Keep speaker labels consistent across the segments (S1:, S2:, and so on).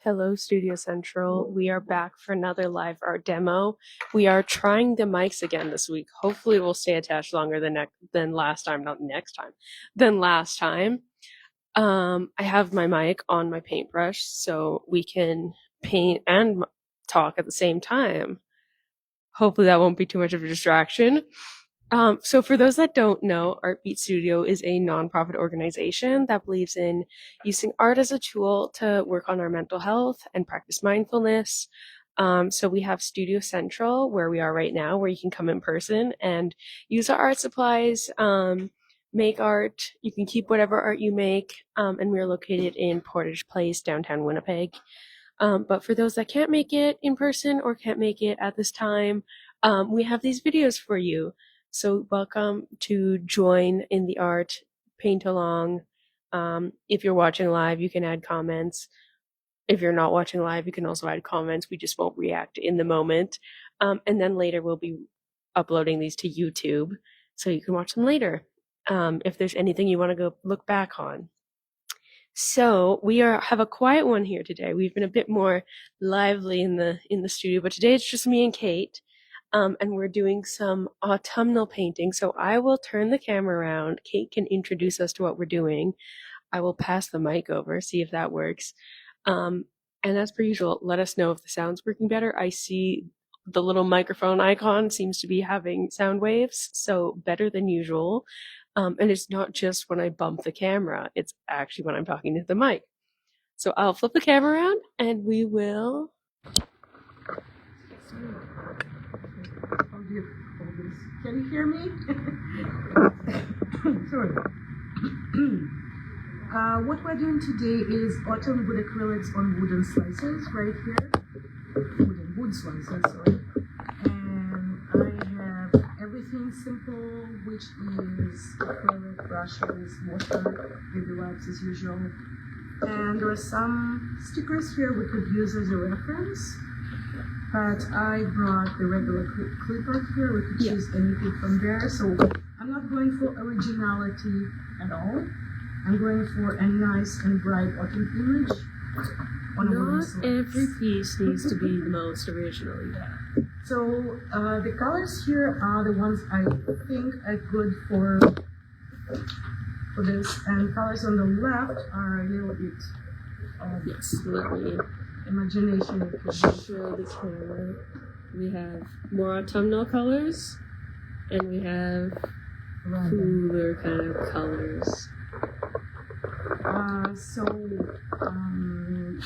S1: Hello, Studio Central. We are back for another live art demo. We are trying the mics again this week. Hopefully, we'll stay attached longer than last time. Not next time, than last time. I have my mic on my paintbrush, so we can paint and talk at the same time. Hopefully, that won't be too much of a distraction. So for those that don't know, Art Beat Studio is a nonprofit organization that believes in using art as a tool to work on our mental health and practice mindfulness. So we have Studio Central, where we are right now, where you can come in person and use our art supplies, make art. You can keep whatever art you make, and we're located in Portage Place, downtown Winnipeg. But for those that can't make it in person or can't make it at this time, we have these videos for you. So welcome to join in the art, paint along. If you're watching live, you can add comments. If you're not watching live, you can also add comments. We just won't react in the moment. And then later we'll be uploading these to YouTube so you can watch them later. If there's anything you want to go look back on. So we have a quiet one here today. We've been a bit more lively in the studio, but today it's just me and Kate. And we're doing some autumnal painting. So I will turn the camera around. Kate can introduce us to what we're doing. I will pass the mic over, see if that works. And as per usual, let us know if the sound's working better. I see the little microphone icon seems to be having sound waves, so better than usual. And it's not just when I bump the camera, it's actually when I'm talking to the mic. So I'll flip the camera around and we will...
S2: Can you hear me? Sorry. What we're doing today is autumn wood acrylics on wooden slices right here. Wood slices, sorry. And I have everything simple, which is acrylic brushes, water, baby wipes as usual. And there are some stickers here we could use as a reference. But I brought the regular clipboard here. We could choose anything from there. So I'm not going for originality at all. I'm going for a nice and bright autumn image.
S1: Not every piece needs to be the most original. Yeah.
S2: So the colors here are the ones I think are good for this. And colors on the left are a little bit
S1: yes, let me
S2: imagination.
S1: Show the camera. We have more autumnal colors, and we have cooler kind of colors.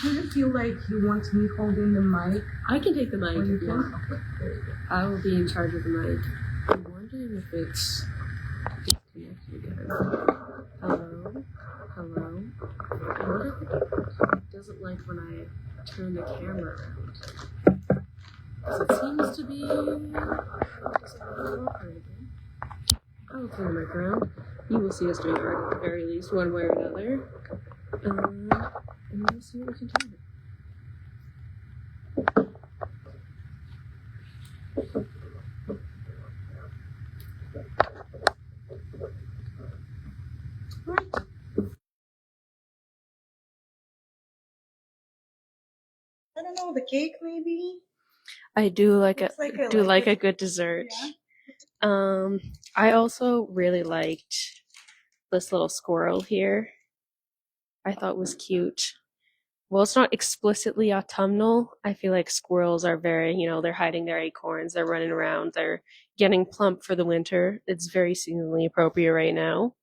S2: Do you feel like you want me holding the mic?
S1: I can take the mic if you want.
S2: Okay.
S1: I will be in charge of the mic. I'm wondering if it's connected again. Hello? Hello? I wonder if it doesn't like when I turn the camera around. Because it seems to be... I'll turn the mic around. You will see us doing art at the very least, one way or another. And we'll see what we can do.
S2: I don't know, the cake maybe?
S1: I do like a good dessert. Yeah. I also really liked this little squirrel here. I thought was cute. Well, it's not explicitly autumnal. I feel like squirrels are very, they're hiding their acorns, they're running around, they're getting plump for the winter. It's very seasonally appropriate right now.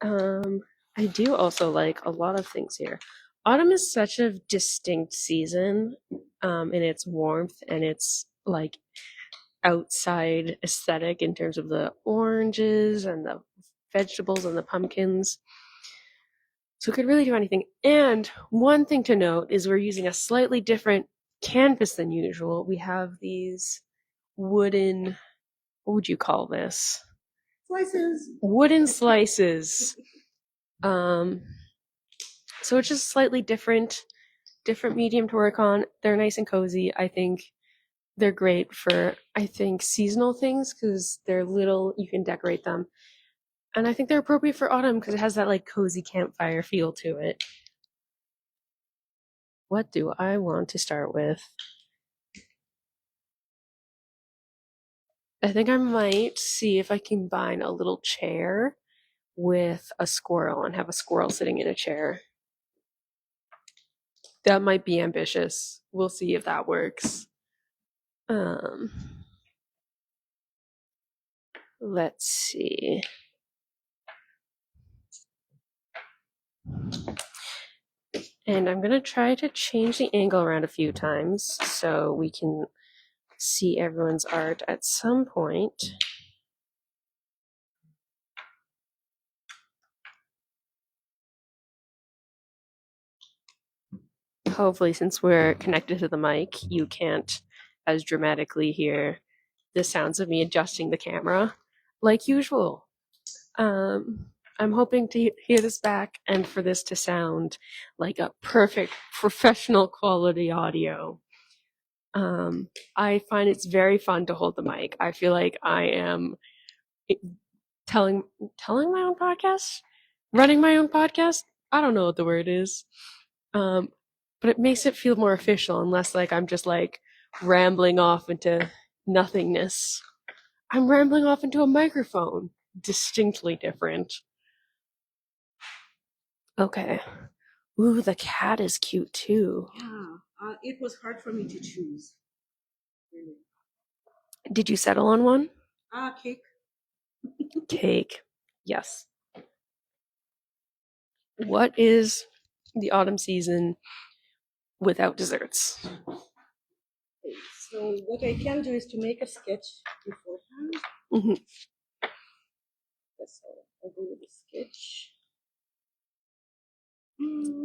S1: I do also like a lot of things here. Autumn is such a distinct season in its warmth and its like outside aesthetic in terms of the oranges and the vegetables and the pumpkins. So it could really do anything. And one thing to note is we're using a slightly different canvas than usual. We have these wooden, what would you call this?
S2: Slices.
S1: Wooden slices. So it's just slightly different medium to work on. They're nice and cozy. I think they're great for, seasonal things because they're little, you can decorate them. And I think they're appropriate for autumn because it has that like cozy campfire feel to it. What do I want to start with? I think I might see if I can combine a little chair with a squirrel and have a squirrel sitting in a chair. That might be ambitious. We'll see if that works. Um, let's see. And I'm going to try to change the angle around a few times so we can see everyone's art at some point. Hopefully, since we're connected to the mic, you can't as dramatically hear the sounds of me adjusting the camera like usual. I'm hoping to hear this back and for this to sound like a perfect professional quality audio. I find it's very fun to hold the mic. I feel like I am telling my own podcast, running my own podcast. I don't know what the word is, but it makes it feel more official and less like I'm just like rambling off into nothingness. I'm rambling off into a microphone. Distinctly different. Okay. Ooh, the cat is cute too.
S2: Yeah, it was hard for me to choose. Really.
S1: Did you settle on one?
S2: Cake.
S1: Cake. Yes. What is the autumn season without desserts?
S2: So what I can do is to make a sketch beforehand.
S1: Mm-hmm.
S2: So I'll go with the sketch. Mm.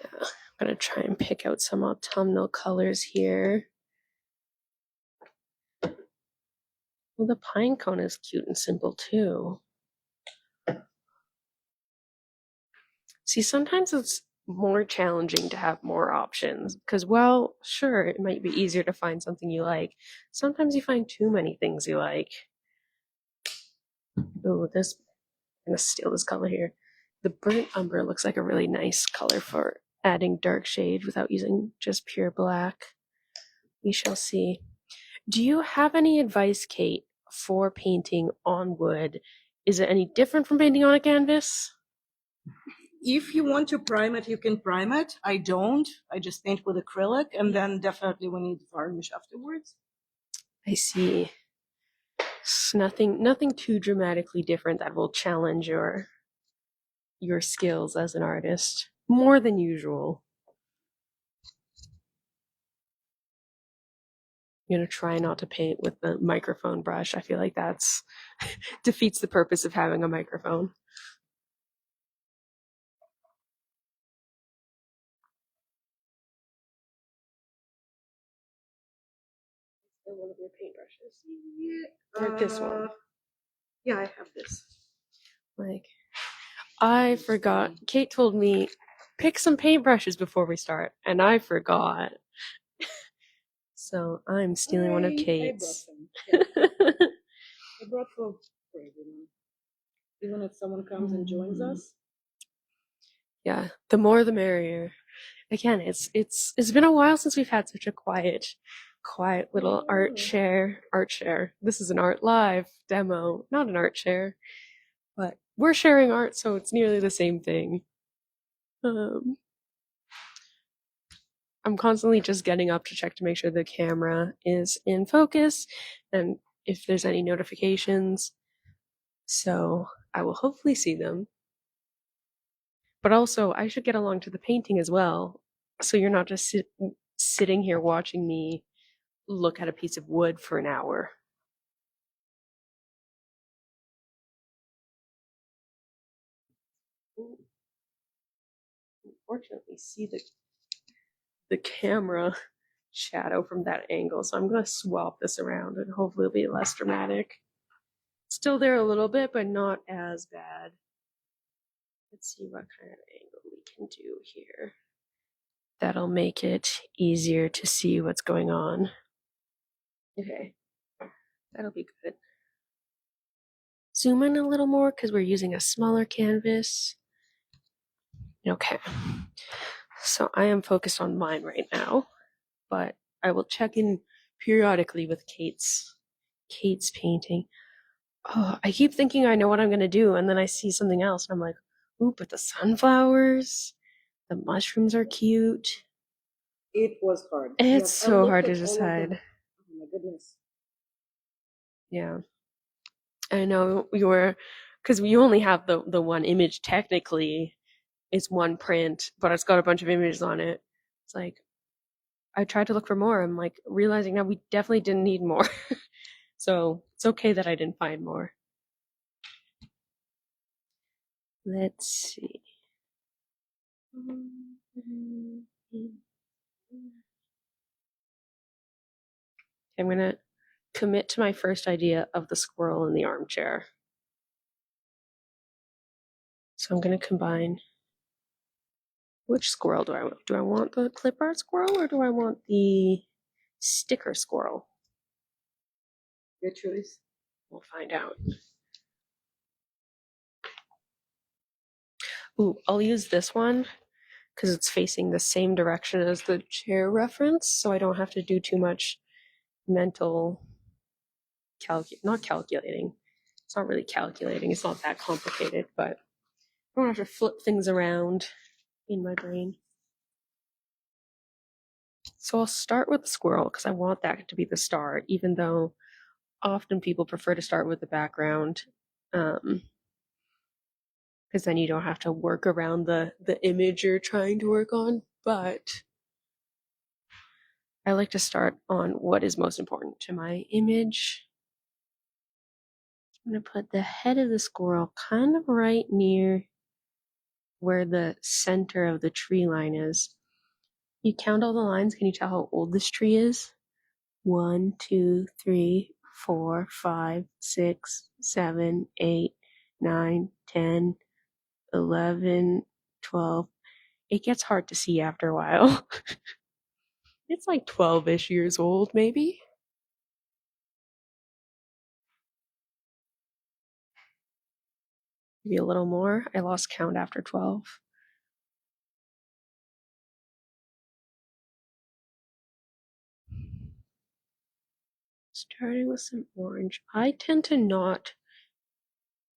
S1: Yeah, I'm gonna try and pick out some autumnal colors here. Well, the pine cone is cute and simple too. See, sometimes it's more challenging to have more options because, well, sure, it might be easier to find something you like. Sometimes you find too many things you like. Oh, this, I'm gonna steal this color here. The burnt umber looks like a really nice color for adding dark shade without using just pure black. We shall see. Do you have any advice, Kate, for painting on wood? Is it any different from painting on a canvas?
S2: If you want to prime it, you can prime it. I don't. I just paint with acrylic, and then definitely we need varnish afterwards.
S1: I see. It's nothing too dramatically different that will challenge your skills as an artist more than usual. I'm gonna try not to paint with the microphone brush. I feel like that's defeats the purpose of having a microphone. One of your paintbrushes.
S2: Yeah,
S1: Or this one.
S2: Yeah, I have this.
S1: Like, I forgot. Kate told me pick some paintbrushes before we start, and I forgot. So I'm stealing one of Kate's.
S2: I brought some. Yeah. I brought for everyone. Even if someone comes and joins us.
S1: Yeah, the more the merrier. Again, it's been a while since we've had such a quiet little art share. This is an art live demo, not an art share, but we're sharing art, so it's nearly the same thing. I'm constantly just getting up to check to make sure the camera is in focus and if there's any notifications. So I will hopefully see them. But also, I should get along to the painting as well. So you're not just sitting here watching me look at a piece of wood for an hour. Unfortunately, see the camera shadow from that angle. So I'm going to swap this around and hopefully it'll be less dramatic. Still there a little bit, but not as bad. Let's see what kind of angle we can do here. That'll make it easier to see what's going on. Okay. That'll be good. Zoom in a little more because we're using a smaller canvas. Okay. So I am focused on mine right now, but I will check in periodically with Kate's painting. Oh, I keep thinking I know what I'm gonna do, and then I see something else, and I'm like, ooh, but the sunflowers, the mushrooms are cute.
S2: It was hard.
S1: It's
S2: Yes, I
S1: so
S2: looked
S1: hard to
S2: at all of them.
S1: decide.
S2: Oh my goodness.
S1: Yeah. I know you were, because we only have the one image technically. It's one print, but it's got a bunch of images on it. It's like I tried to look for more. I'm like realizing now we definitely didn't need more. So it's okay that I didn't find more. Let's see. I'm gonna commit to my first idea of the squirrel in the armchair. So I'm gonna combine. Which squirrel do I want? Do I want the clip art squirrel or do I want the sticker squirrel?
S2: Your choice.
S1: We'll find out. Ooh, I'll use this one because it's facing the same direction as the chair reference, so I don't have to do too much mental not calculating. It's not really calculating. It's not that complicated, but I don't have to flip things around in my brain. So I'll start with the squirrel because I want that to be the start, even though often people prefer to start with the background. Because then you don't have to work around the image you're trying to work on. But I like to start on what is most important to my image. I'm going to put the head of the squirrel kind of right near where the center of the tree line is. You count all the lines. Can you tell how old this tree is? 1, 2, 3, 4, 5, 6, 7, 8, 9, 10, 11, 12. It gets hard to see after a while. It's like 12-ish years old, maybe. Maybe a little more. I lost count after 12. Starting with some orange. I tend to not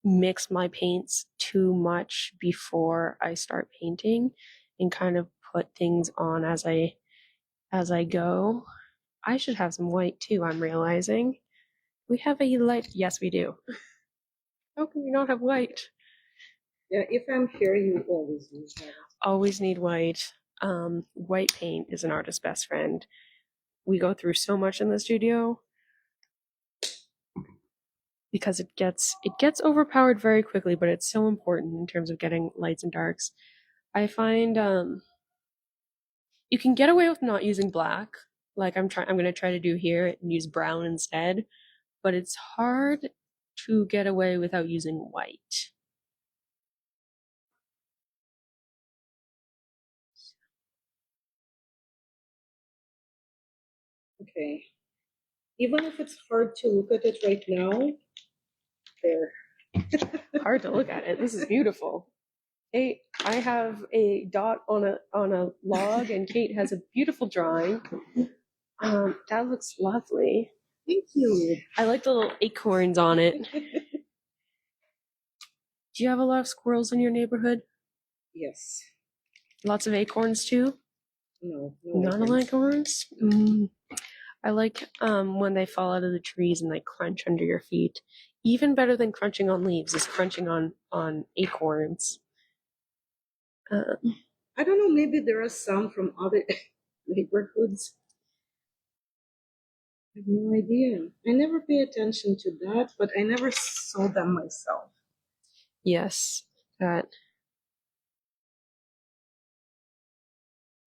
S1: mix my paints too much before I start painting and kind of put things on as I go. I should have some white too, I'm realizing. We have a light. Yes, we do. How can we not have white?
S2: Yeah, if I'm here, you always use that.
S1: Always need white. White paint is an artist's best friend. We go through so much in the studio because it gets overpowered very quickly, but it's so important in terms of getting lights and darks. I find you can get away with not using black, like I'm gonna try to do here and use brown instead, but it's hard to get away without using white.
S2: Okay. Even if it's hard to look at it right now, there.
S1: Hard to look at it. This is beautiful. Kate, I have a dot on a log, and Kate has a beautiful drawing. That looks lovely.
S2: Thank you.
S1: I like the little acorns on it. Do you have a lot of squirrels in your neighborhood?
S2: Yes.
S1: Lots of acorns too?
S2: No.
S1: None of acorns? I like when they fall out of the trees and they crunch under your feet. Even better than crunching on leaves is crunching on acorns.
S2: I don't know. Maybe there are some from other neighborhoods. I have no idea. I never pay attention to that, but I never saw them myself.
S1: Yes, that.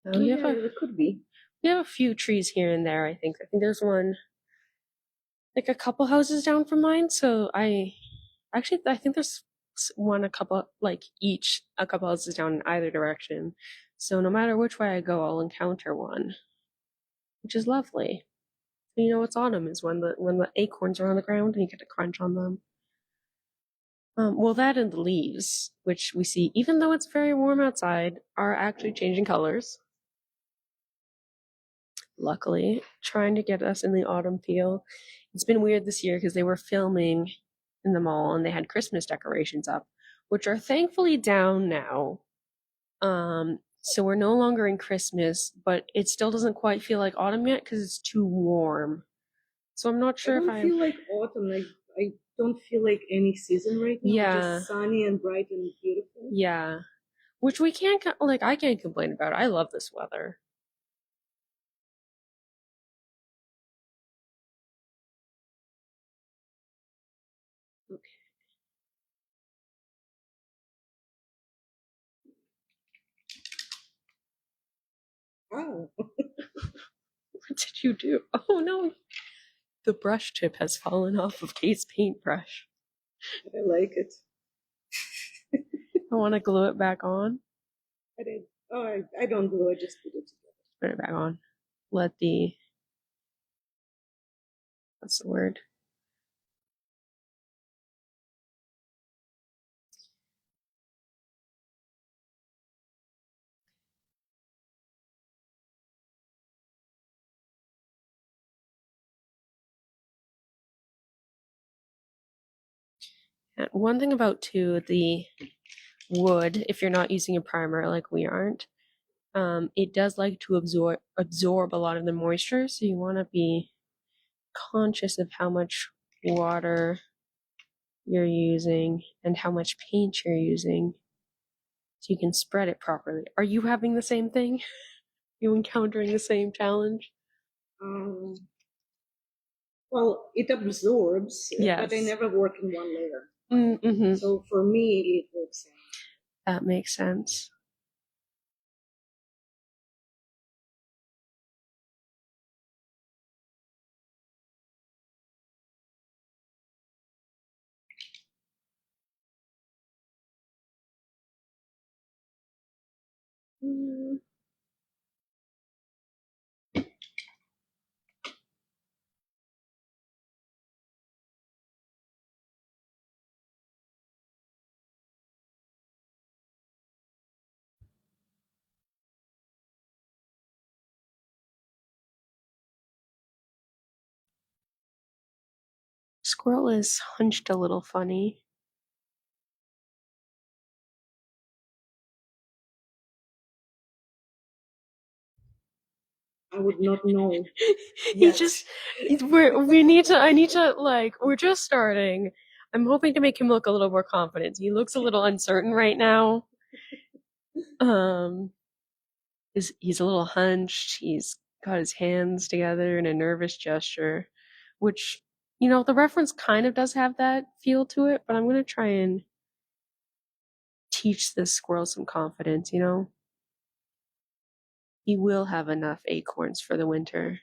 S2: Oh, yeah, it could be.
S1: We have a few trees here and there. I think there's one, like a couple houses down from mine. So I think there's one a couple like each a couple houses down in either direction. So no matter which way I go, I'll encounter one, which is lovely. You know, it's autumn is when the acorns are on the ground and you get to crunch on them. Well, that and the leaves, which we see, even though it's very warm outside, are actually changing colors. Luckily, trying to get us in the autumn feel. It's been weird this year because they were filming in the mall and they had Christmas decorations up, which are thankfully down now. So we're no longer in Christmas, but it still doesn't quite feel like autumn yet because it's too warm. So I'm not
S2: I
S1: sure if
S2: don't
S1: I'm.
S2: feel like autumn. I don't feel like any season right now. It's
S1: Yeah,
S2: just sunny and bright and beautiful.
S1: yeah. Which we can't, like, I can't complain about. I love this weather.
S2: Wow,
S1: What did you do? Oh no, the brush tip has fallen off of Kate's paintbrush.
S2: I like it.
S1: I want to glue it back on.
S2: I did. Oh, I don't glue. I just put it together.
S1: Put it back on. Let the, what's the word? And one thing about too, the wood, if you're not using a primer like we aren't, it does like to absorb a lot of the moisture. So you want to be conscious of how much water you're using and how much paint you're using so you can spread it properly. Are you having the same thing? You encountering the same challenge?
S2: Um, well, it absorbs, but I
S1: Yes.
S2: never work in one layer.
S1: Mm-hmm.
S2: So for me, it works.
S1: That makes sense. Mm. Squirrel is hunched a little funny.
S2: I would not know
S1: He
S2: yet.
S1: just we need to I need to like we're just starting. I'm hoping to make him look a little more confident. He looks a little uncertain right now. Um he's a little hunched. He's got his hands together in a nervous gesture, which you know, the reference kind of does have that feel to it, but I'm going to try and teach this squirrel some confidence, you know? He will have enough acorns for the winter,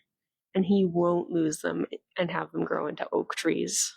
S1: and he won't lose them and have them grow into oak trees.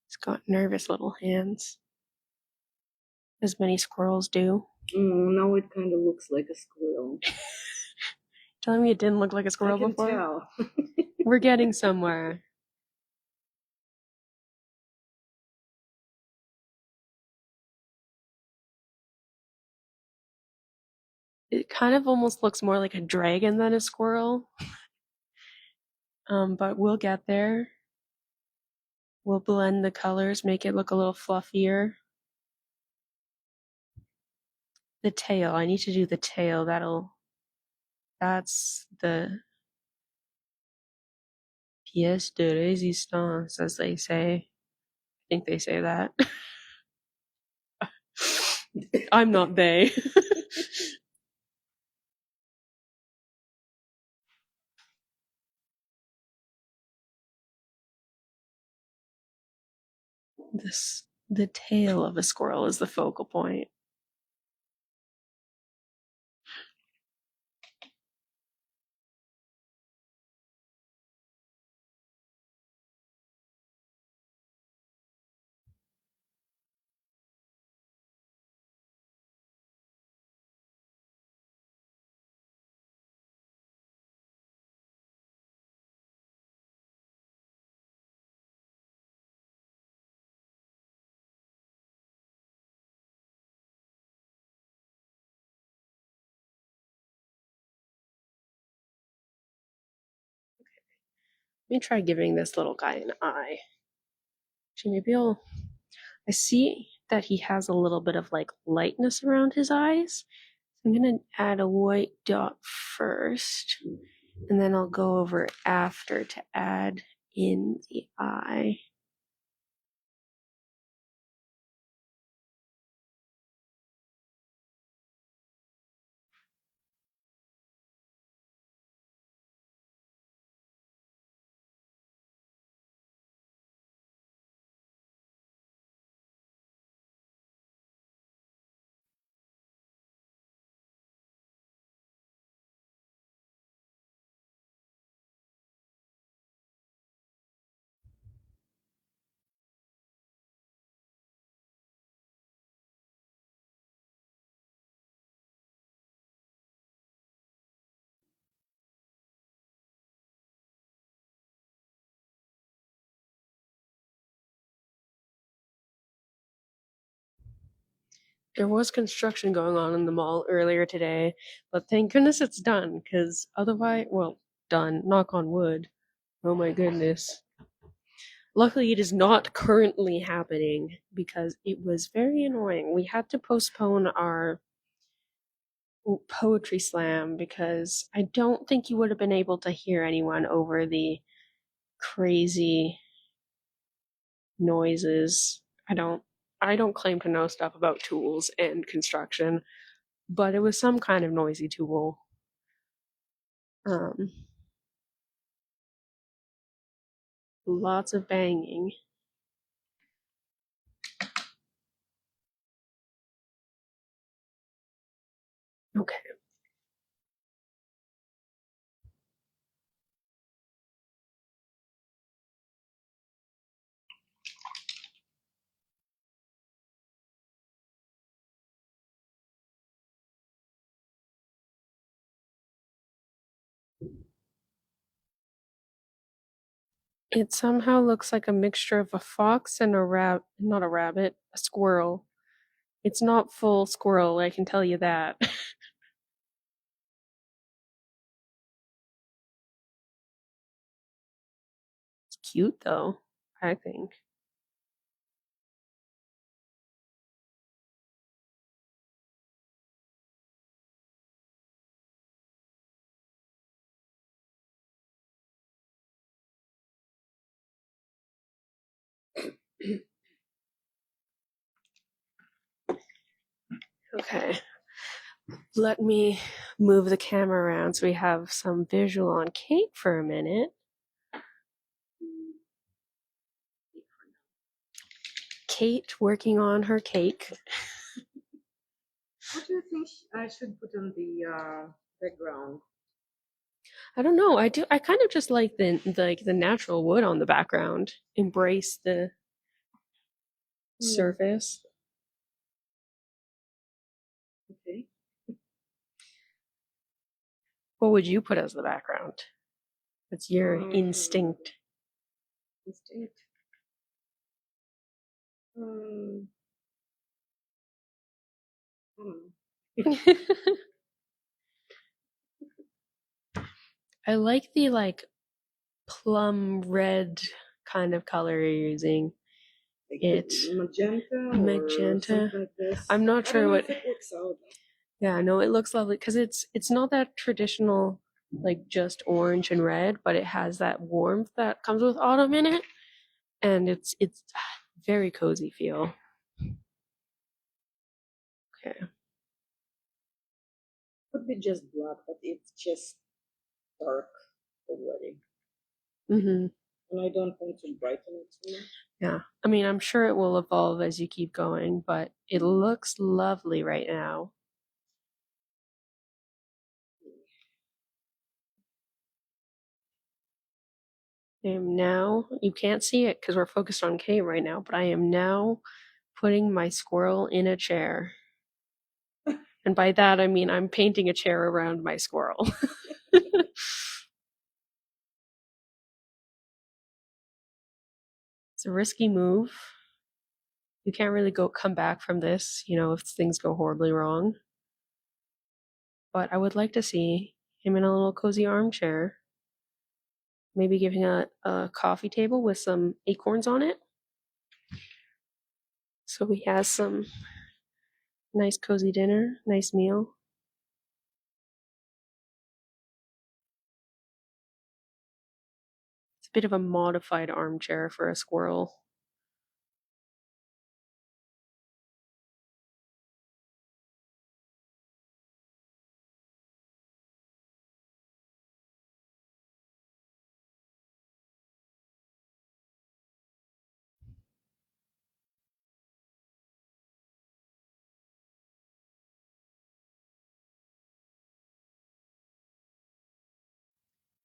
S1: He's got nervous little hands, as many squirrels do.
S2: Now it kind of looks like a squirrel.
S1: Telling me it didn't look like a
S2: I
S1: squirrel
S2: can
S1: before?
S2: tell.
S1: We're getting somewhere. It kind of almost looks more like a dragon than a squirrel. But we'll get there. We'll blend the colors, make it look a little fluffier. The tail, I need to do the tail. That's the pièce de résistance, as they say. I think they say that. I'm not they. the tail of a squirrel is the focal point. Let me try giving this little guy an eye. Actually, maybe I see that he has a little bit of like lightness around his eyes. I'm gonna add a white dot first, and then I'll go over after to add in the eye. There was construction going on in the mall earlier today, but thank goodness it's done, because otherwise, well, done, knock on wood. Oh my goodness. Luckily, it is not currently happening because it was very annoying. We had to postpone our poetry slam because I don't think you would have been able to hear anyone over the crazy noises. I don't claim to know stuff about tools and construction, but it was some kind of noisy tool. Um, Lots of banging. Okay. It somehow looks like a mixture of a fox and not a rabbit, a squirrel. It's not full squirrel, I can tell you that. It's cute though, I think. Okay. Let me move the camera around so we have some visual on Kate for a minute. Kate working on her cake.
S2: What do you think I should put on the background?
S1: I don't know. I kind of just like the natural wood on the background. Embrace the surface.
S2: Okay.
S1: What would you put as the background? It's your instinct.
S2: Instinct. I don't know.
S1: I like the like plum red kind of color you're using. It magenta.
S2: Like this.
S1: I'm not sure what.
S2: It works out.
S1: Yeah, no, it looks lovely because it's not that traditional like just orange and red, but it has that warmth that comes with autumn in it, and it's very cozy feel. Okay.
S2: Could be just black, but it's just dark already.
S1: Mm-hmm.
S2: and I don't want to brighten it too much.
S1: Yeah. I mean, I'm sure it will evolve as you keep going, but it looks lovely right now. I am now, you can't see it because we're focused on Kay right now, but I am now putting my squirrel in a chair. And by that, I mean I'm painting a chair around my squirrel. It's a risky move. You can't really come back from this, if things go horribly wrong. But I would like to see him in a little cozy armchair. Maybe giving a coffee table with some acorns on it. So he has some nice cozy dinner, nice meal. It's a bit of a modified armchair for a squirrel.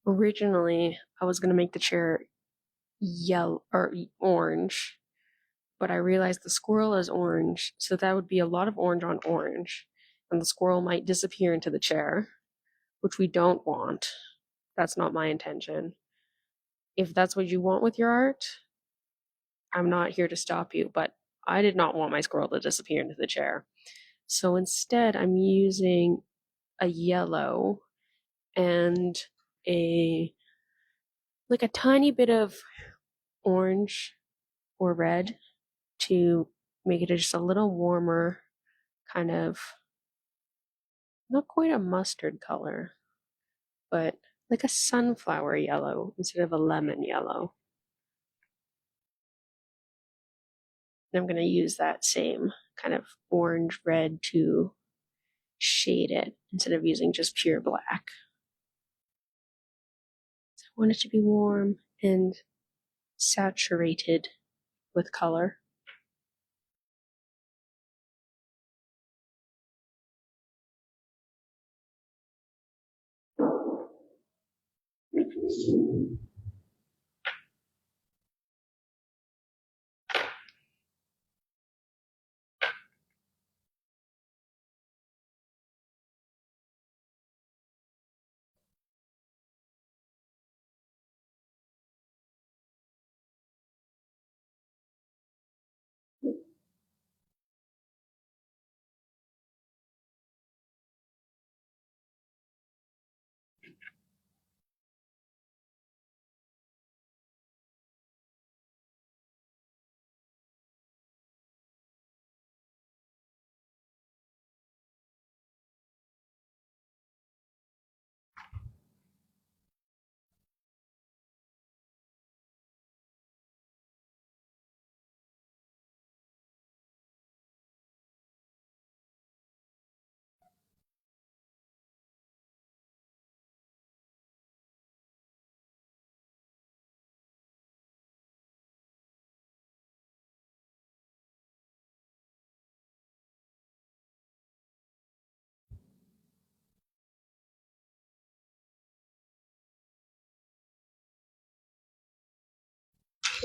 S1: Originally, I was going to make the chair yellow or orange, but I realized the squirrel is orange, so that would be a lot of orange on orange, and the squirrel might disappear into the chair, which we don't want. That's not my intention. If that's what you want with your art, I'm not here to stop you, but I did not want my squirrel to disappear into the chair. So instead, I'm using a yellow and a like a tiny bit of orange or red to make it just a little warmer, kind of not quite a mustard color, but like a sunflower yellow instead of a lemon yellow. And I'm going to use that same kind of orange red to shade it instead of using just pure black. So I want it to be warm and saturated with color.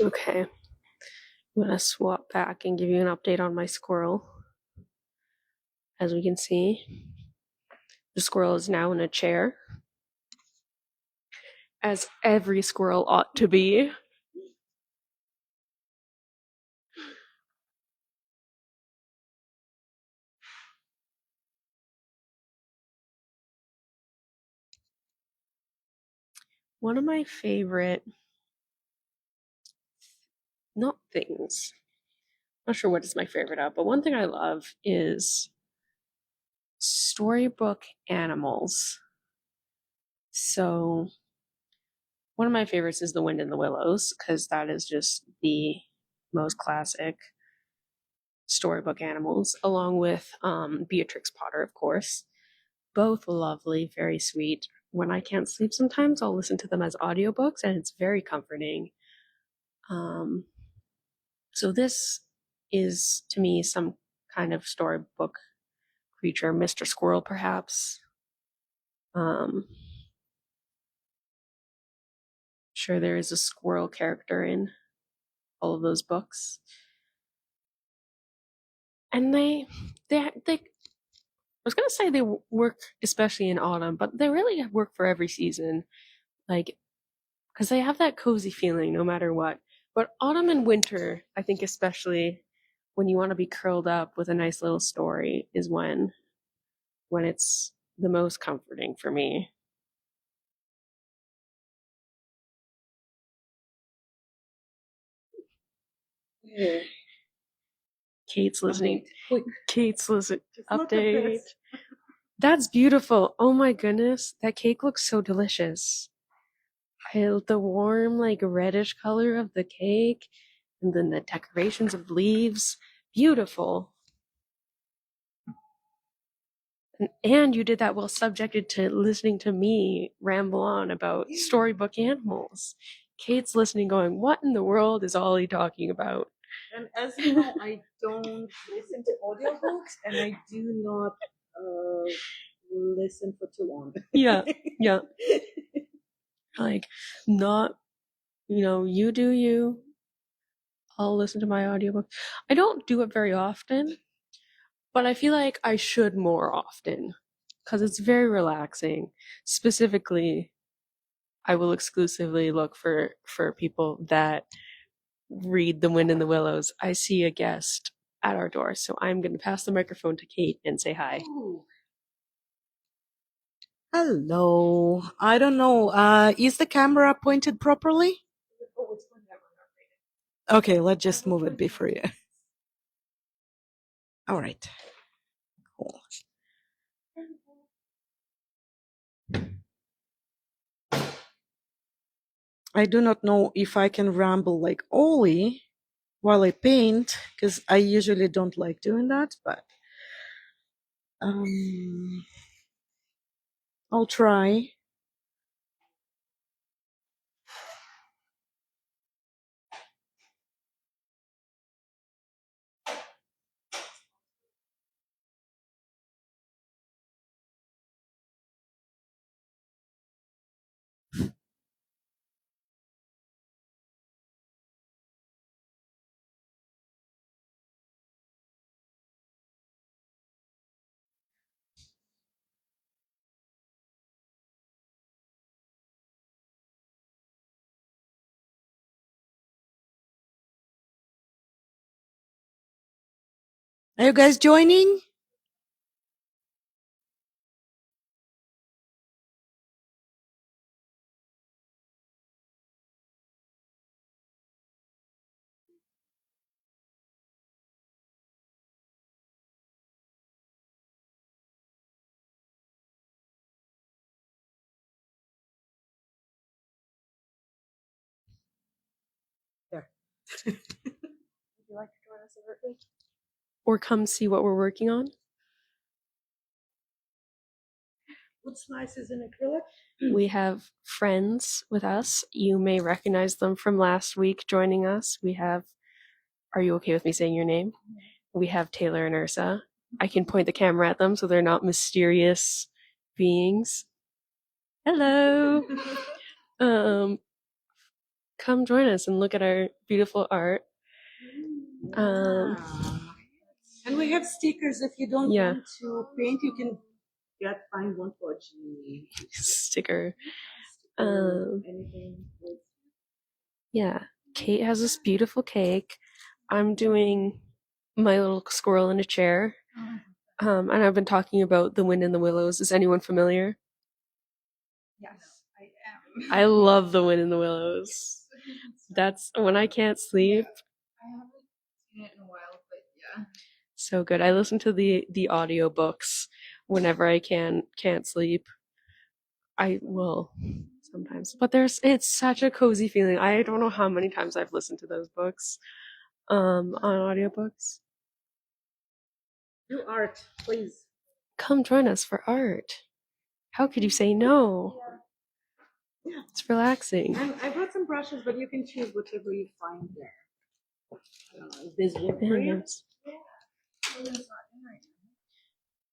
S1: Okay, I'm going to swap back and give you an update on my squirrel. As we can see, the squirrel is now in a chair, as every squirrel ought to be. One of my favorite, not things, not sure what is my favorite of, but one thing I love is storybook animals. So one of my favorites is The Wind in the Willows, because that is just the most classic storybook animals, along with Beatrix Potter, of course. Both lovely, very sweet. When I can't sleep sometimes, I'll listen to them as audiobooks, and it's very comforting. So this is to me some kind of storybook creature, Mr. Squirrel, perhaps. Sure, there is a squirrel character in all of those books, and they I was gonna say they work especially in autumn, but they really work for every season, like because they have that cozy feeling no matter what. But autumn and winter, I think, especially when you want to be curled up with a nice little story, is when it's the most comforting for me.
S2: Yeah.
S1: Kate's listening.
S2: Update. Quick.
S1: Kate's listen.
S2: Just look at
S1: Update.
S2: this.
S1: That's beautiful. Oh my goodness, that cake looks so delicious. The warm, like reddish color of the cake, and then the decorations of leaves. Beautiful. And you did that while subjected to listening to me ramble on about storybook animals. Kate's listening, going, "What in the world is Ollie talking about?"
S2: And as you know, I don't listen to audiobooks, and I do not listen for too long.
S1: Yeah, yeah. Like, not, you do you. I'll listen to my audiobook. I don't do it very often, but I feel like I should more often because it's very relaxing. Specifically, I will exclusively look for people that read The Wind in the Willows. I see a guest at our door, so I'm going to pass the microphone to Kate and say hi.
S2: Ooh. Hello. I don't know. Is the camera pointed properly? Okay, let's just move it before you. All right. Cool. I do not know if I can ramble like Ollie while I paint, because I usually don't like doing that, but I'll try. Are you guys joining? There.
S1: Would you like to join us overtly? Or come see what we're working on?
S2: Wood slices in acrylic?
S1: We have friends with us. You may recognize them from last week joining us. We have, are you okay with me saying your name? We have Taylor and Ursa. I can point the camera at them so they're not mysterious beings. Hello. Come join us and look at our beautiful art.
S2: And we have stickers. If you don't
S1: Yeah.
S2: want to paint, you can find one for G.
S1: Sticker.
S2: Anything.
S1: Yeah. Kate has this beautiful cake. I'm doing my little squirrel in a chair. And I've been talking about The Wind in the Willows. Is anyone familiar?
S3: Yes, I am.
S1: I love The Wind in the Willows. That's when I can't sleep.
S3: I haven't seen it in a while, but yeah.
S1: So good. I listen to the audiobooks whenever I can't sleep. I will sometimes, but it's such a cozy feeling. I don't know how many times I've listened to those books on audiobooks.
S2: Do art, please.
S1: Come join us for art. How could you say no? It's relaxing.
S2: And I brought some brushes, but you can choose whichever you find there. I don't know, is this work for you?
S1: Yes.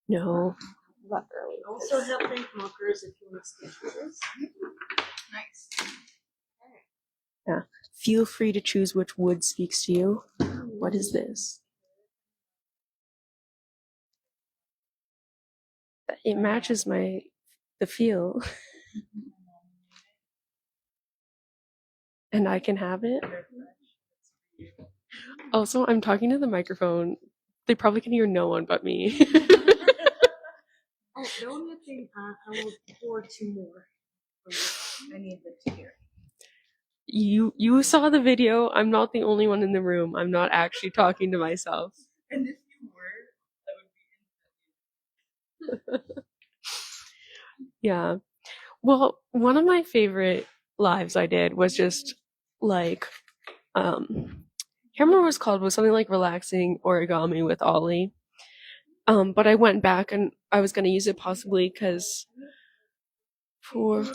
S1: No.
S2: Not early. Also have pink markers if you want sketches.
S3: Nice.
S1: Yeah. Feel free to choose which wood speaks to you. What is this? It matches the feel. And I can have it. Also, I'm talking to the microphone. They probably can hear no one but me.
S2: Oh, the only thing, I will pour 2 more for you. I need the 2 here.
S1: You saw the video. I'm not the only one in the room. I'm not actually talking to myself.
S3: And if you were, that would be
S1: Yeah. Well, one of my favorite lives I did was just like I can't remember what it was called, was something like relaxing origami with Ollie. But I went back and I was gonna use it possibly because for would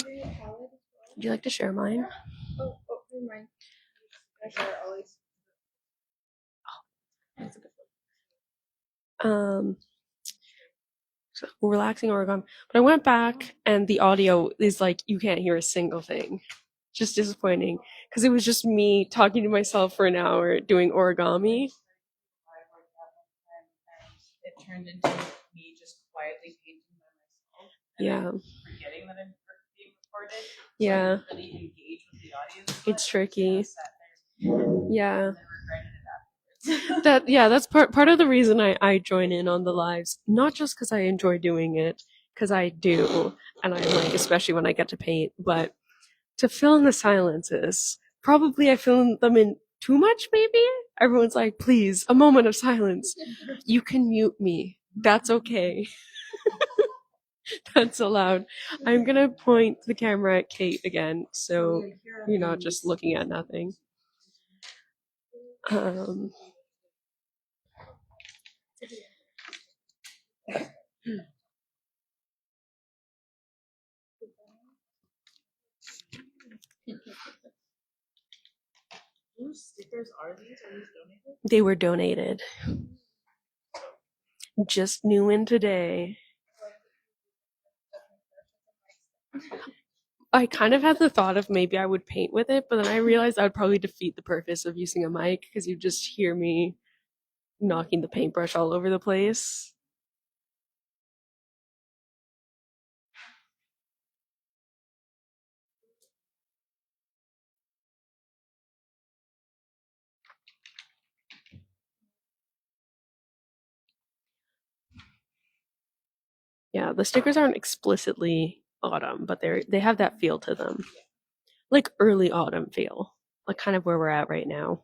S1: you like to share mine?
S3: Oh, never mind. I share always.
S1: So relaxing origami. But I went back and the audio is like you can't hear a single thing. Just disappointing because it was just me talking to myself for an hour doing origami.
S3: It turned into me just quietly painting by myself. And
S1: Yeah.
S3: forgetting that I'm being recorded. So
S1: Yeah.
S3: I didn't really engage with the audience.
S1: It's tricky. Yeah.
S3: And I regretted it afterwards.
S1: That's part of the reason I join in on the lives. Not just because I enjoy doing it, because I do, and I like, especially when I get to paint, but to fill in the silences. Probably I fill them in too much, maybe? Everyone's like, please, a moment of silence. You can mute me. That's okay. That's allowed. I'm gonna point the camera at Kate again, so you're not just looking at nothing.
S3: Whose stickers are these? Are these donated?
S1: They were donated. Just new in today. I kind of had the thought of maybe I would paint with it, but then I realized that would probably defeat the purpose of using a mic because you just hear me knocking the paintbrush all over the place. Yeah, the stickers aren't explicitly autumn, but they have that feel to them. Like early autumn feel. Like kind of where we're at right now.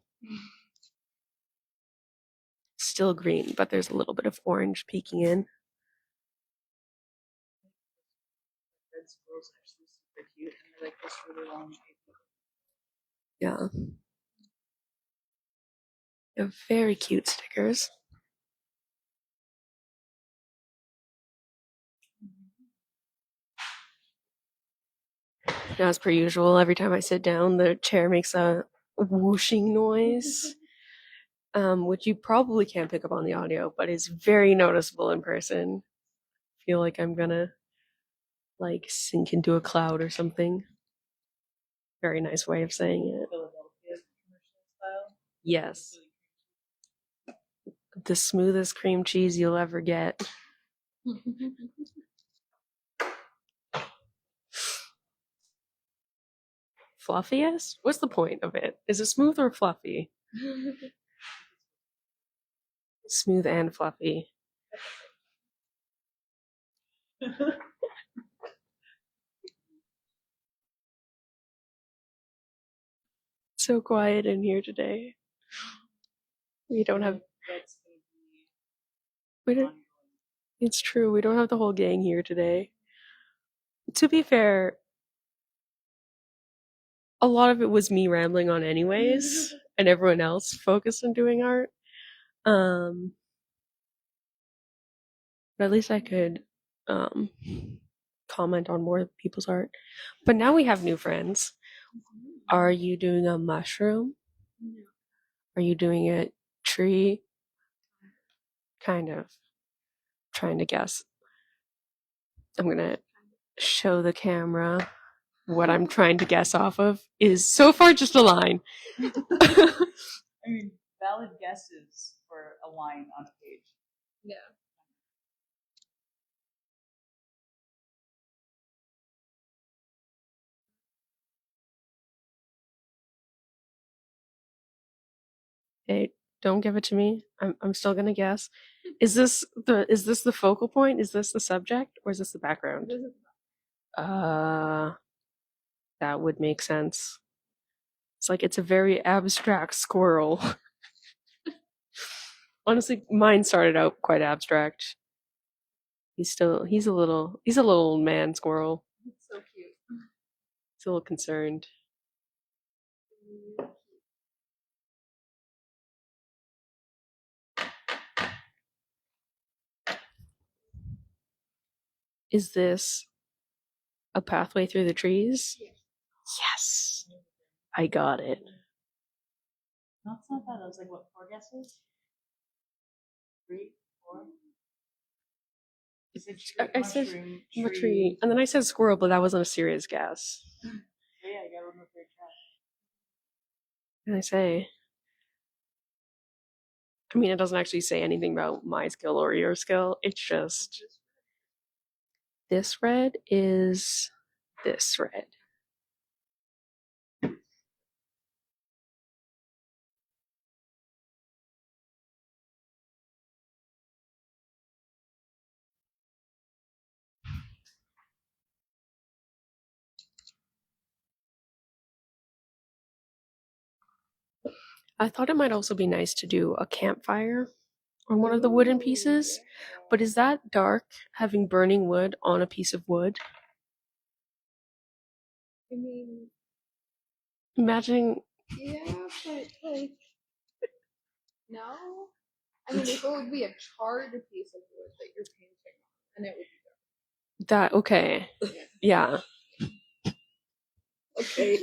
S1: Still green, but there's a little bit of orange peeking in.
S3: Red squirrels are actually super cute, and they're like this really long.
S1: Yeah. They're very cute stickers. As per usual, every time I sit down, the chair makes a whooshing noise, which you probably can't pick up on the audio, but is very noticeable in person. I feel like I'm gonna like sink into a cloud or something. Very nice way of saying it.
S3: Philadelphia commercial style.
S1: Yes. The smoothest cream cheese you'll ever get. Fluffiest? What's the point of it? Is it smooth or fluffy? Smooth and fluffy. So quiet in here today. We don't have. We don't, it's true. We don't have the whole gang here today. To be fair, a lot of it was me rambling on anyways, and everyone else focused on doing art. But at least I could comment on more people's art. But now we have new friends. Are you doing a mushroom?
S3: No.
S1: Are you doing a tree? Kind of. Trying to guess. I'm gonna show the camera what I'm trying to guess off of is so far just a line.
S3: I mean, valid guesses for a line on a page.
S4: Yeah.
S1: Hey, don't give it to me. I'm still gonna guess. Is this the focal point? Is this the subject or is this the background? Uh that would make sense. It's like it's a very abstract squirrel. Honestly, mine started out quite abstract. He's a little man squirrel.
S4: It's so cute.
S1: He's a little concerned. Is this a pathway through the trees? Yes. I got it.
S3: No, it's not bad. I was like, what, 4 guesses? 3, 4? You said
S1: I said
S3: mushroom,
S1: a tree. And then I said squirrel, but that wasn't a serious guess.
S3: So yeah, I got one more third try.
S1: What can I say? I mean, it doesn't actually say anything about my skill or your skill. It's just this red is this red. I thought it might also be nice to do a campfire on one of the wooden pieces, but is that dark having burning wood on a piece of wood?
S4: I mean,
S1: Imagining
S4: yeah, but like, no. I mean, if it would be a charred piece of wood that you're painting on, then it would be
S1: that, okay. Yeah.
S3: Okay.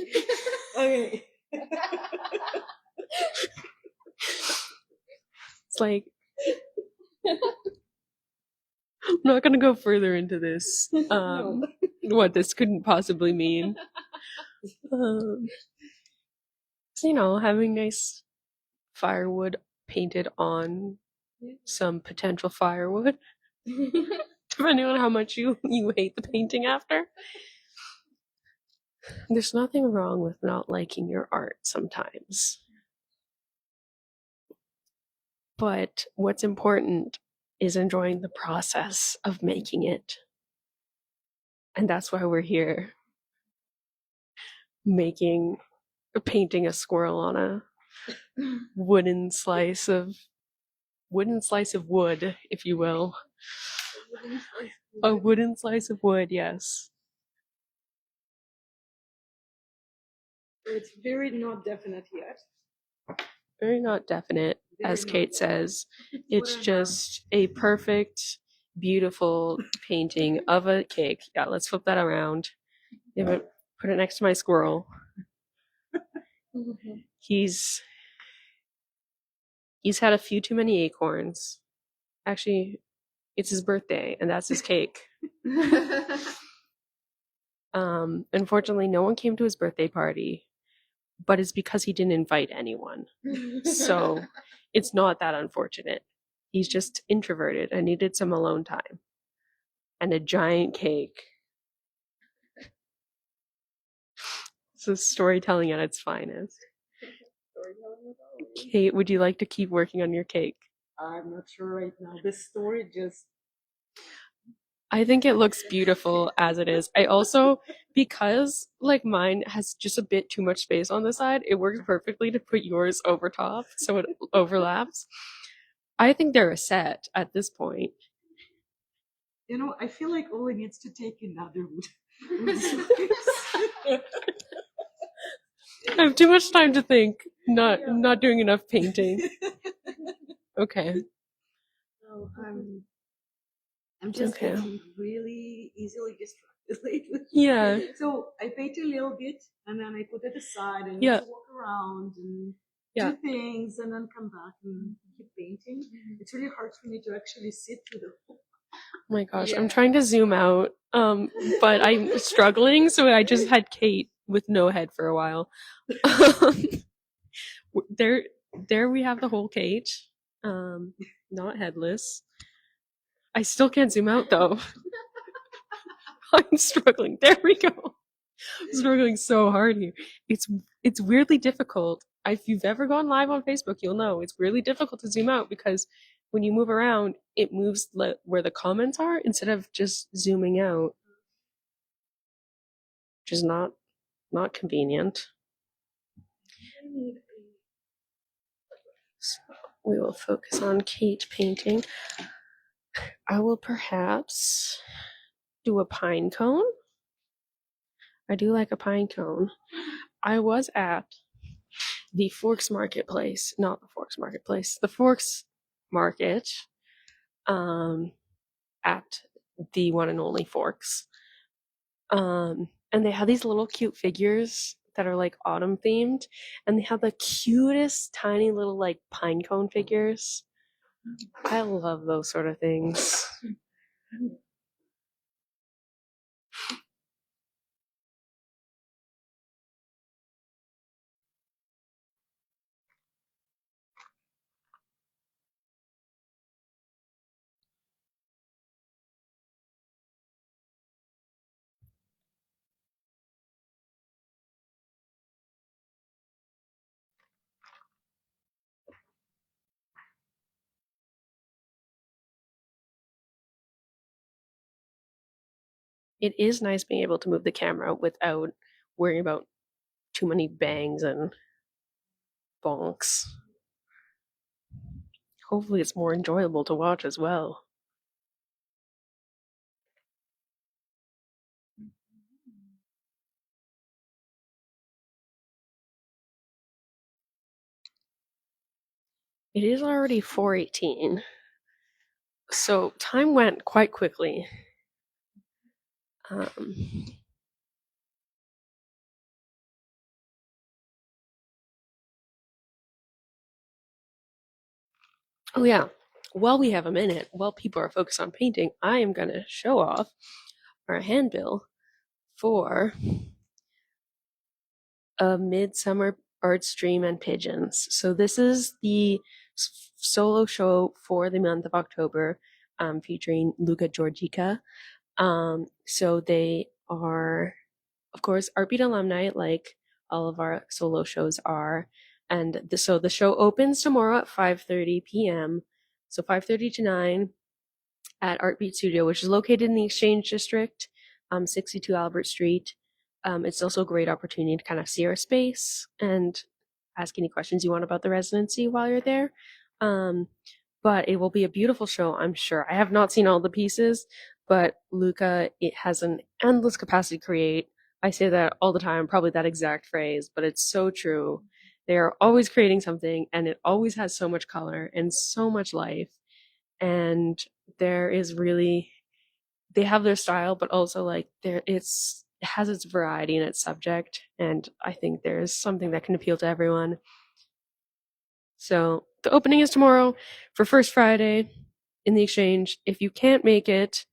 S3: Okay.
S1: It's like, I'm not gonna go further into this. What this couldn't possibly mean. So, you know, having nice firewood painted on some potential firewood, depending on how much you hate the painting after. There's nothing wrong with not liking your art sometimes. But what's important is enjoying the process of making it. And that's why we're here. Painting a squirrel on a wooden slice of wood, if you will. A wooden slice of wood, yes.
S2: It's very not definite yet.
S1: Very not definite, as Kate says. It's just a perfect, beautiful painting of a cake. Yeah, let's flip that around. Put it next to my squirrel. He's had a few too many acorns. Actually, it's his birthday, and that's his cake. Unfortunately, no one came to his birthday party, but it's because he didn't invite anyone. So it's not that unfortunate. He's just introverted and needed some alone time. And a giant cake. So storytelling at its finest. Kate, would you like to keep working on your cake?
S2: I'm not sure right now. This story just.
S1: I think it looks beautiful as it is. I also, because like mine has just a bit too much space on the side, it works perfectly to put yours over top so it overlaps. I think they're a set at this point.
S3: You know, I feel like Oli needs to take another wood.
S1: I have too much time to think. Not doing enough painting. Okay.
S2: No, I'm just
S1: Okay.
S2: getting really easily distracted. lately.
S1: Yeah.
S2: So I paint a little bit and then I put it aside and
S1: Yeah.
S2: just walk around and
S1: Yeah.
S2: do things and then come back and keep painting. It's really hard for me to actually sit through the whole.
S1: Oh my gosh, I'm
S4: Yeah.
S1: trying to zoom out, but I'm struggling, so I just had Kate with no head for a while. there, there we have the whole Kate, not headless. I still can't zoom out though. I'm struggling. There we go. I'm struggling so hard here. It's weirdly difficult. If you've ever gone live on Facebook, you'll know it's really difficult to zoom out because when you move around, it moves where the comments are instead of just zooming out, which is not convenient. So we will focus on Kate painting. I will perhaps do a pine cone. I do like a pine cone. I was at the Forks Marketplace, not the Forks Marketplace, the Forks Market, at the one and only Forks. And they have these little cute figures that are like autumn themed, and they have the cutest tiny little like pine cone figures. I love those sort of things. It is nice being able to move the camera without worrying about too many bangs and bonks. Hopefully, it's more enjoyable to watch as well. It is already 4:18, so time went quite quickly. Oh yeah, while we have a minute, while people are focused on painting, I am going to show off our handbill for A Midsummer Arts Dream and Pigeons. So this is the solo show for the month of October, featuring Luca Georgica. So they are, of course, Artbeat alumni, like all of our solo shows are. And so the show opens tomorrow at 5:30 p.m. So 5:30 to 9 at Artbeat Studio, which is located in the Exchange District, 62 Albert Street. It's also a great opportunity to kind of see our space and ask any questions you want about the residency while you're there. But it will be a beautiful show, I'm sure. I have not seen all the pieces, but Luca, it has an endless capacity to create. I say that all the time, probably that exact phrase, but it's so true. They are always creating something, and it always has so much color and so much life. And there is really, they have their style, but also like it has its variety in its subject, and I think there's something that can appeal to everyone. So the opening is tomorrow for First Friday in the Exchange. If you can't make it,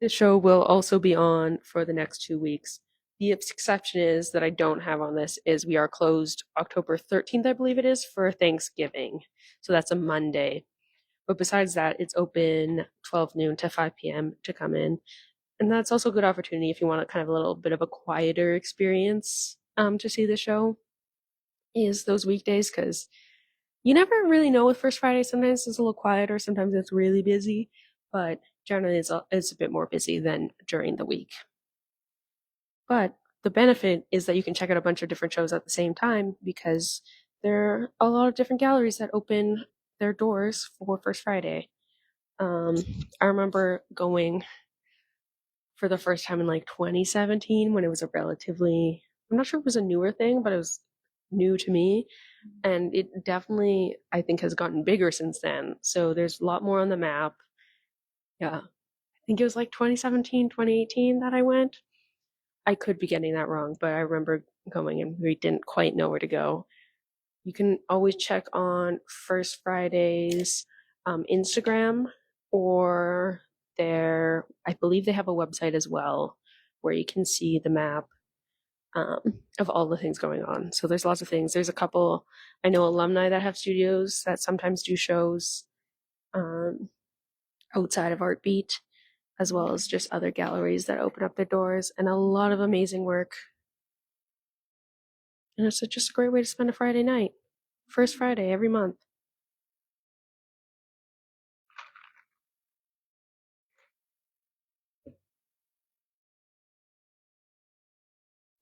S1: the show will also be on for the next 2 weeks. The exception is that I don't have on this is we are closed October 13th, I believe it is, for Thanksgiving. So that's a Monday. But besides that, it's open 12 noon to 5 p.m. to come in. And that's also a good opportunity if you want a kind of a little bit of a quieter experience to see the show is those weekdays, because you never really know with First Friday. Sometimes it's a little quieter, sometimes it's really busy, but generally it's a bit more busy than during the week. But the benefit is that you can check out a bunch of different shows at the same time because there are a lot of different galleries that open their doors for First Friday. I remember going for the first time in like 2017 when it was a relatively, I'm not sure if it was a newer thing, but it was new to me. And it definitely, I think, has gotten bigger since then. So there's a lot more on the map. Yeah. think it was like 2017, 2018 that I went. I could be getting that wrong, but I remember going and we didn't quite know where to go. You can always check on First Friday's Instagram or I believe they have a website as well where you can see the map of all the things going on. So there's lots of things. There's a couple, I know alumni that have studios that sometimes do shows um, outside of Artbeat, as well as just other galleries that open up their doors, and a lot of amazing work. And it's just a great way to spend a Friday night. First Friday every month.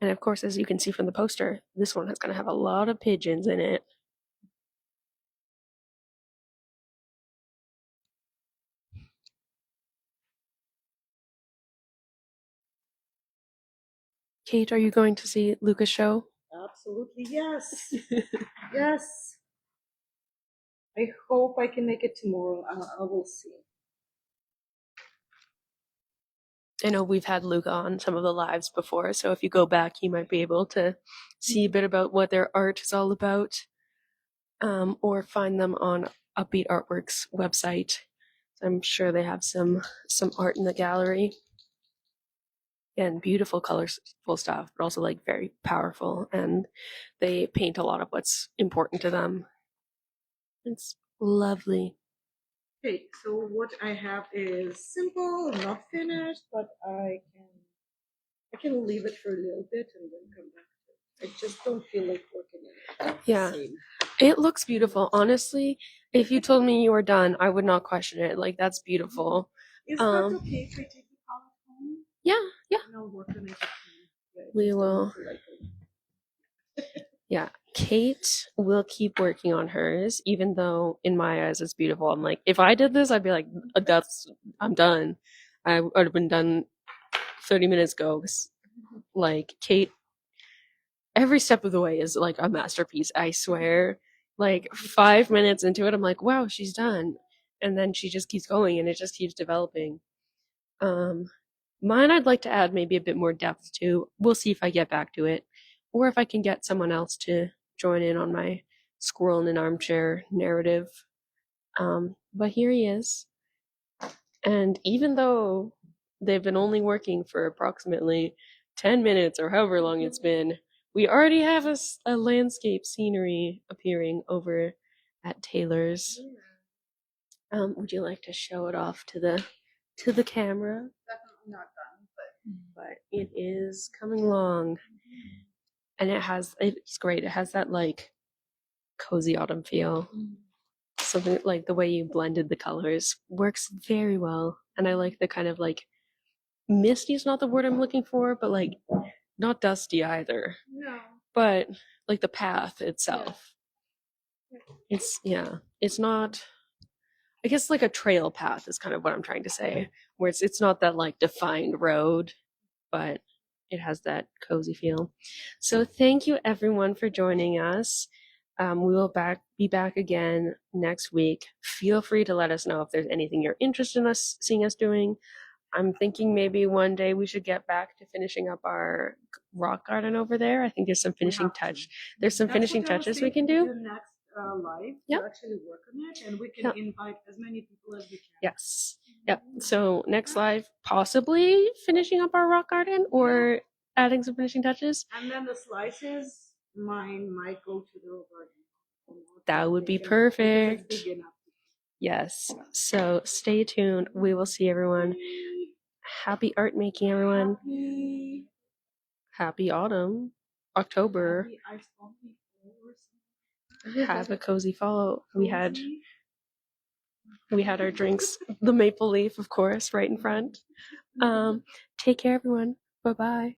S1: And of course, as you can see from the poster, this one is going to have a lot of pigeons in it. Kate, are you going to see Luca's show?
S2: Absolutely, yes. Yes. I hope I can make it tomorrow. I will see.
S1: I know we've had Luca on some of the lives before, so if you go back, you might be able to see a bit about what their art is all about, or find them on Upbeat Artworks website. I'm sure they have some art in the gallery. And beautiful, colorful stuff, but also like very powerful. And they paint a lot of what's important to them. It's lovely.
S2: Okay, so what I have is simple, not finished, but I can leave it for a little bit and then come back to it. I just don't feel like working in it.
S1: Yeah.
S2: Same.
S1: It looks beautiful. Honestly, if you told me you were done, I would not question it. Like, that's beautiful.
S2: Is that okay if I take the palette home?
S1: Yeah, yeah.
S2: And I'll work on it. Yeah,
S1: We will. Yeah, Kate will keep working on hers, even though in my eyes it's beautiful. I'm like, if I did this, I'd be like, I'm done. I would have been done 30 minutes ago. 'Cause, like, Kate, every step of the way is like a masterpiece, I swear. Like, 5 minutes into it, I'm like, wow, she's done. And then she just keeps going and it just keeps developing. Um, Mine, I'd like to add maybe a bit more depth to. We'll see if I get back to it, or if I can get someone else to join in on my squirrel in an armchair narrative. But here he is. And even though they've been only working for approximately 10 minutes or however long it's been, we already have a landscape scenery appearing over at Taylor's. Would you like to show it off to the camera?
S4: Definitely not done,
S1: But it is coming along, and it's great. It has that like cozy autumn feel. Something like the way you blended the colors works very well, and I like the kind of like misty is not the word I'm looking for, but like not dusty either.
S4: no.
S1: But like the path itself, it's not. I guess like a trail path is kind of what I'm trying to say, where it's not that like defined road, but it has that cozy feel. So thank you everyone for joining us. We will be back again next week. Feel free to let us know if there's anything you're interested in us seeing us doing. I'm thinking maybe one day we should get back to finishing up our rock garden over there. I think there's some finishing touch. There's some finishing touches we can do.
S2: The next live
S1: Yep.
S2: to actually work on it, and we can invite as many people as we can.
S1: Yes. Yep. So next live, possibly finishing up our rock garden or adding some finishing touches.
S2: And then the slices, mine might go to the garden.
S1: That would be perfect. Yes. So stay tuned. We will see everyone. Happy art making, everyone. Happy autumn, October. Have a cozy fall. We had our drinks, the maple leaf, of course, right in front. Take care, everyone. Bye-bye.